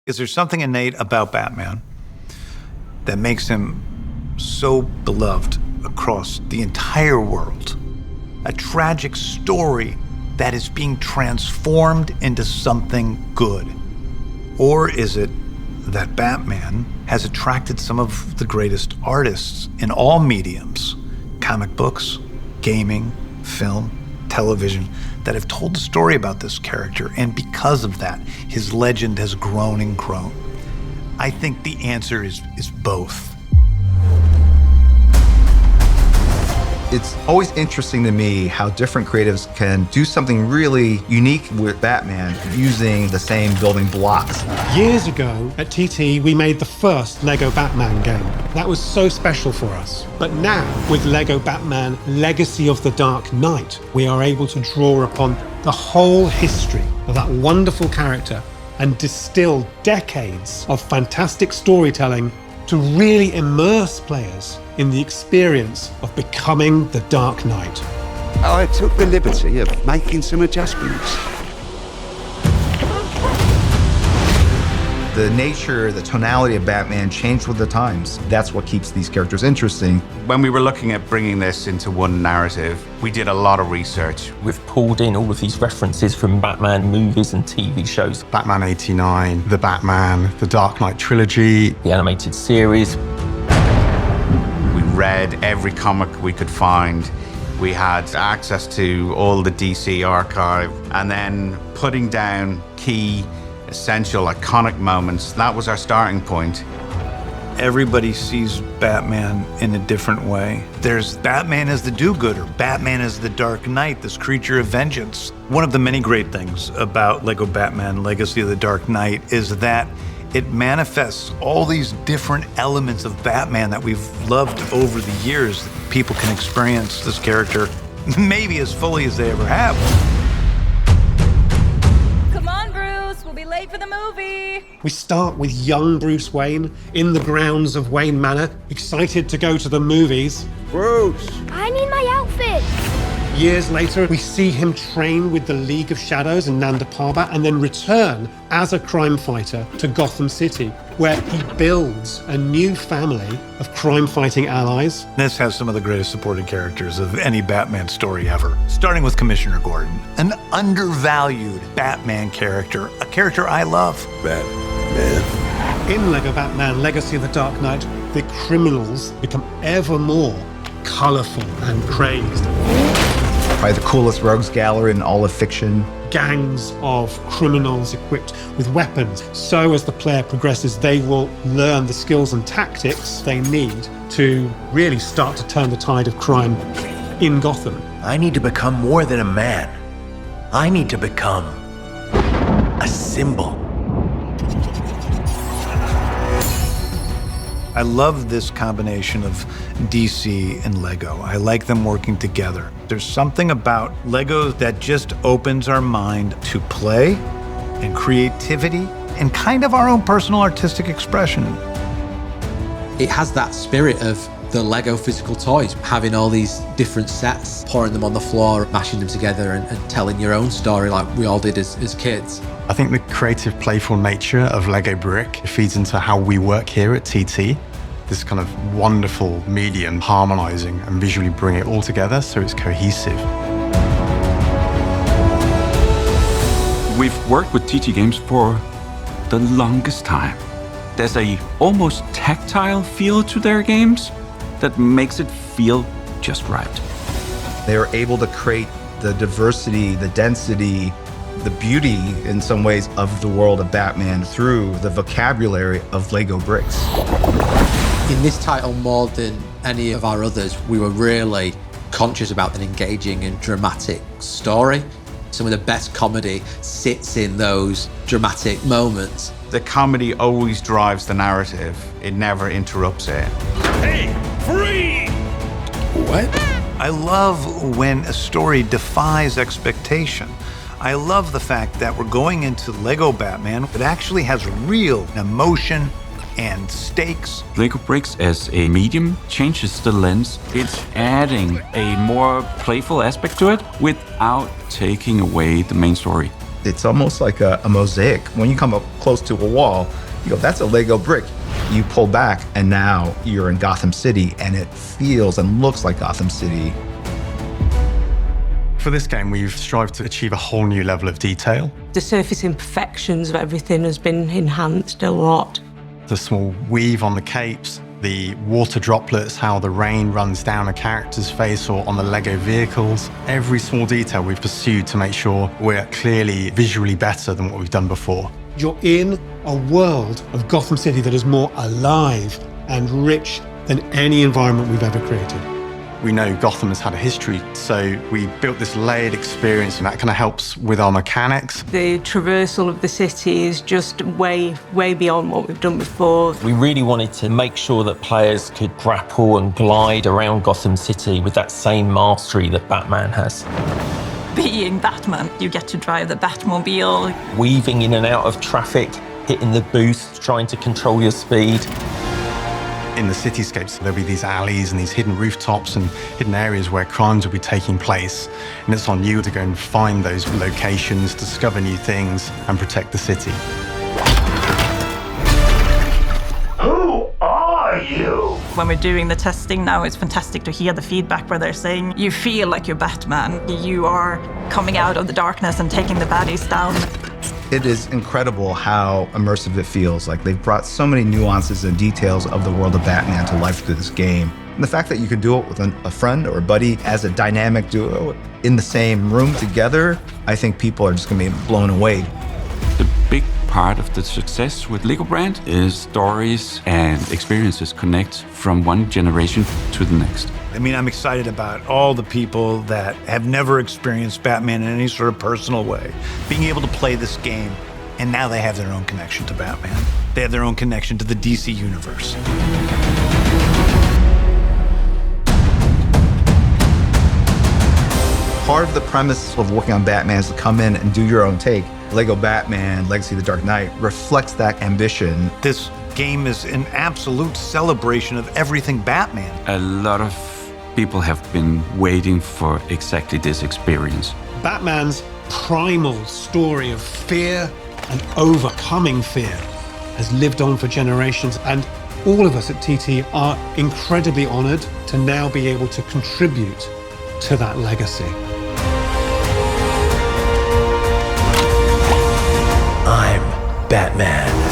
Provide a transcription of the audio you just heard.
Is there something innate about Batman that makes him so beloved across the entire world? A tragic story that is being transformed into something good? Or is it that Batman has attracted some of the greatest artists in all mediums, comic books, gaming, film, television, that have told a story about this character, and because of that, his legend has grown and grown? I think the answer is both. It's always interesting to me how different creatives can do something really unique with Batman using the same building blocks. Years ago at TT, we made the first Lego Batman game. That was so special for us. But now, with Lego Batman Legacy of the Dark Knight, we are able to draw upon the whole history of that wonderful character and distill decades of fantastic storytelling to really immerse players in the experience of becoming the Dark Knight. I took the liberty of making some adjustments. The nature, the tonality of Batman changed with the times. That's what keeps these characters interesting. When we were looking at bringing this into one narrative, we did a lot of research. We've pulled in all of these references from Batman movies and TV shows. Batman 89, The Batman, The Dark Knight trilogy, the animated series. We read every comic we could find. We had access to all the DC archive, and then putting down key, essential, iconic moments. That was our starting point. Everybody sees Batman in a different way. There's Batman as the do-gooder, Batman as the Dark Knight, this creature of vengeance. One of the many great things about Lego Batman Legacy of the Dark Knight is that it manifests all these different elements of Batman that we've loved over the years. People can experience this character maybe as fully as they ever have. Come on, Bruce, we'll be late for the movie. We start with young Bruce Wayne in the grounds of Wayne Manor, excited to go to the movies. Bruce! I need my outfit! Years later, we see him train with the League of Shadows and Nanda Parbat, and then return as a crime fighter to Gotham City, where he builds a new family of crime-fighting allies. This has some of the greatest supporting characters of any Batman story ever, starting with Commissioner Gordon, an undervalued Batman character, a character I love. Batman. In Lego Batman Legacy of the Dark Knight, the criminals become ever more colorful and crazed. Probably the coolest rogues gallery in all of fiction. Gangs of criminals equipped with weapons. So as the player progresses, they will learn the skills and tactics they need to really start to turn the tide of crime in Gotham. I need to become more than a man. I need to become a symbol. I love this combination of DC and Lego. I like them working together. There's something about Lego that just opens our mind to play and creativity and kind of our own personal artistic expression. It has that spirit of the Lego physical toys, having all these different sets, pouring them on the floor, mashing them together and telling your own story like we all did as kids. I think the creative, playful nature of Lego Brick feeds into how we work here at TT. This kind of wonderful medium, harmonizing and visually bring it all together so it's cohesive. We've worked with TT Games for the longest time. There's a almost tactile feel to their games that makes it feel just right. They are able to create the diversity, the density, the beauty in some ways of the world of Batman through the vocabulary of Lego bricks. In this title, more than any of our others, we were really conscious about an engaging and dramatic story. Some of the best comedy sits in those dramatic moments. The comedy always drives the narrative. It never interrupts it. Hey, free! What? I love when a story defies expectation. I love the fact that we're going into Lego Batman. It actually has real emotion and stakes. Lego Bricks as a medium changes the lens. It's adding a more playful aspect to it without taking away the main story. It's almost like a mosaic. When you come up close to a wall, you go, that's a Lego brick. You pull back, and now you're in Gotham City, and it feels and looks like Gotham City. For this game, we've strived to achieve a whole new level of detail. The surface imperfections of everything has been enhanced a lot. The small weave on the capes, the water droplets, how the rain runs down a character's face or on the Lego vehicles. Every small detail we've pursued to make sure we're clearly visually better than what we've done before. You're in a world of Gotham City that is more alive and rich than any environment we've ever created. We know Gotham has had a history, so we built this layered experience, and that kind of helps with our mechanics. The traversal of the city is just way beyond what we've done before. We really wanted to make sure that players could grapple and glide around Gotham City with that same mastery that Batman has. Being Batman, you get to drive the Batmobile. Weaving in and out of traffic, hitting the boost, trying to control your speed. In the cityscapes, there'll be these alleys and these hidden rooftops and hidden areas where crimes will be taking place. And it's on you to go and find those locations, discover new things, and protect the city. Who are you? When we're doing the testing now, it's fantastic to hear the feedback where they're saying, you feel like you're Batman. You are coming out of the darkness and taking the baddies down. It is incredible how immersive it feels. Like, they've brought so many nuances and details of the world of Batman to life through this game. And the fact that you can do it with a friend or a buddy as a dynamic duo in the same room together, I think people are just gonna be blown away. The big part of the success with Lego brand is stories and experiences connect from one generation to the next. I mean, I'm excited about all the people that have never experienced Batman in any sort of personal way, being able to play this game, and now they have their own connection to Batman. They have their own connection to the DC universe. Part of the premise of working on Batman is to come in and do your own take. Lego Batman, Legacy of the Dark Knight reflects that ambition. This game is an absolute celebration of everything Batman. A lot of people have been waiting for exactly this experience. Batman's primal story of fear and overcoming fear has lived on for generations, and all of us at TT are incredibly honored to now be able to contribute to that legacy. I'm Batman.